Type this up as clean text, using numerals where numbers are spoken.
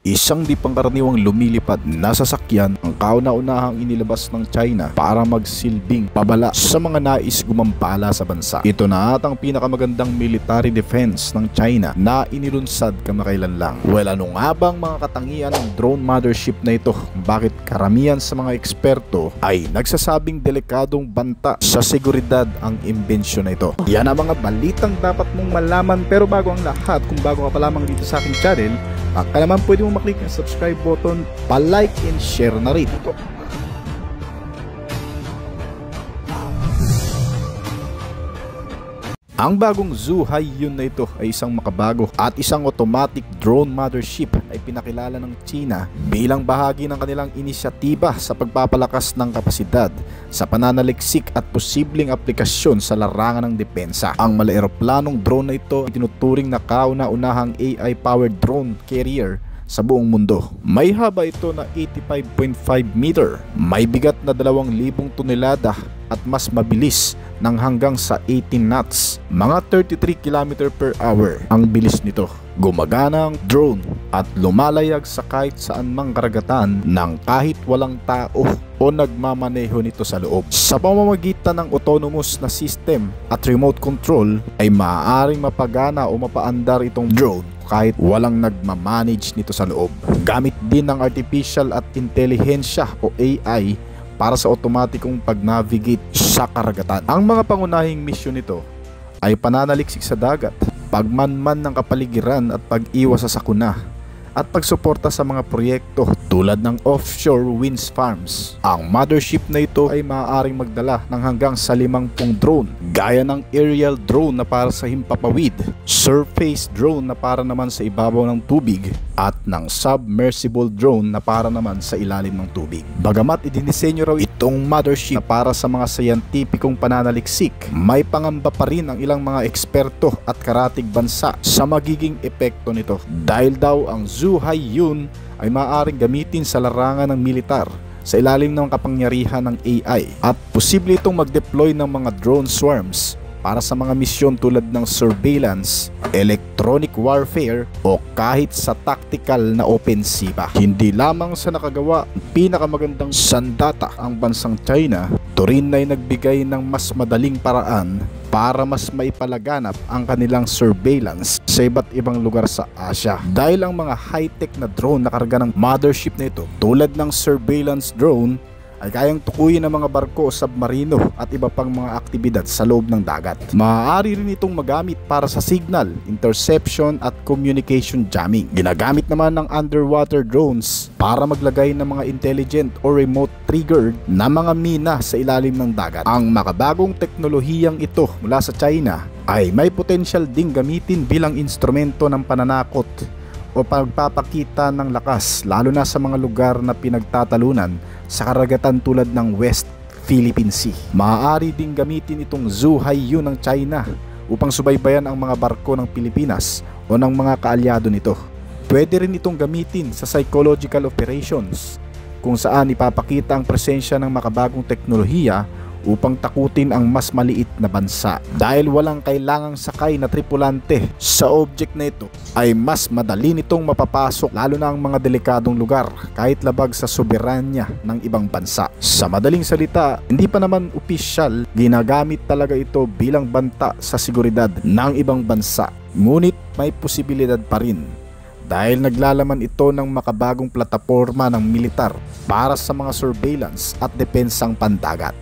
isang di pangkaraniwang lumilipad na sasakyan ang kauna-unahang inilabas ng China para magsilbing pabala sa mga nais gumampala sa bansa. Ito na at ang pinakamagandang military defense ng China na inilunsad kamakailan lang. Well, ano nga bang mga katangian ng drone mothership na ito? Bakit karamihan sa mga eksperto ay nagsasabing delikadong banta sa seguridad ang imbensyon na ito? Yan ang mga balitang dapat mong malaman, pero bago ang lahat, kung bago ka pa lamang dito sa aking channel, baka naman pwede mong maklik ang subscribe button, pa-like and share na rin. Ang bagong Zhu Haiyun na ito ay isang makabago at isang automatic drone mothership ay pinakilala ng China bilang bahagi ng kanilang inisyatiba sa pagpapalakas ng kapasidad sa pananaliksik at posibleng aplikasyon sa larangan ng depensa. Ang mala-eroplanong drone na ito ay tinuturing na kauna-unahang AI-powered drone carrier sa buong mundo. May haba ito na 85.5 meter, may bigat na 2,000 tonelada at mas mabilis ng hanggang sa 18 knots, mga 33 km per hour ang bilis nito. Gumagana ang drone at lumalayag sa kahit saan mang karagatan ng kahit walang tao o nagmamaneho nito sa loob. Sa pamamagitan ng autonomous na system at remote control ay maaaring mapagana o mapaandar itong drone kahit walang nagmamanage nito sa loob. Gamit din ng artificial at intelihensya o AI para sa otomatikong pag-navigate sa karagatan. Ang mga pangunahing misyon nito ay pananaliksik sa dagat, pagmanman ng kapaligiran at pag-iwas sa sakuna, at pagsuporta sa mga proyekto tulad ng offshore wind farms. Ang mothership na ito ay maaaring magdala ng hanggang sa 50 drone, gaya ng aerial drone na para sa himpapawid, surface drone na para naman sa ibabaw ng tubig, at ng submersible drone na para naman sa ilalim ng tubig. Bagamat idinisenyo raw itong mothership na para sa mga scientificong pananaliksik, may pangamba pa rin ang ilang mga eksperto at karatig bansa sa magiging epekto nito, dahil daw ang Zhu Haiyun ay maaaring gamitin sa larangan ng militar sa ilalim ng kapangyarihan ng AI, at posible itong mag-deploy ng mga drone swarms para sa mga misyon tulad ng surveillance, electronic warfare o kahit sa tactical na opensiba. Hindi lamang sa nakagawa ng pinakamagandang sandata ang bansang China, ito rin ay nagbigay ng mas madaling paraan para mas maipalaganap ang kanilang surveillance sa iba't ibang lugar sa Asia. Dahil ang mga high-tech na drone na karga ng mothership na ito, tulad ng surveillance drone, ay kayang tukuyin ng mga barko o submarino at iba pang mga aktibidad sa loob ng dagat. Maaari rin itong magamit para sa signal, interception at communication jamming. Ginagamit naman ng underwater drones para maglagay ng mga intelligent o remote triggered na mga mina sa ilalim ng dagat. Ang makabagong teknolohiyang ito mula sa China ay may potensyal ding gamitin bilang instrumento ng pananakot o pagpapakita ng lakas, lalo na sa mga lugar na pinagtatalunan sa karagatan tulad ng West Philippine Sea. Maaari ding gamitin itong Zhu Haiyun ng China upang subaybayan ang mga barko ng Pilipinas o ng mga kaalyado nito. Pwede rin itong gamitin sa psychological operations, kung saan ipapakita ang presensya ng makabagong teknolohiya upang takutin ang mas maliit na bansa. Dahil walang kailangang sakay na tripulante sa object na ito, ay mas madali nitong mapapasok lalo na ang mga delikadong lugar kahit labag sa soberanya ng ibang bansa. Sa madaling salita, hindi pa naman opisyal, ginagamit talaga ito bilang banta sa seguridad ng ibang bansa. Ngunit may posibilidad pa rin, dahil naglalaman ito ng makabagong plataporma ng militar para sa mga surveillance at depensang pandagat.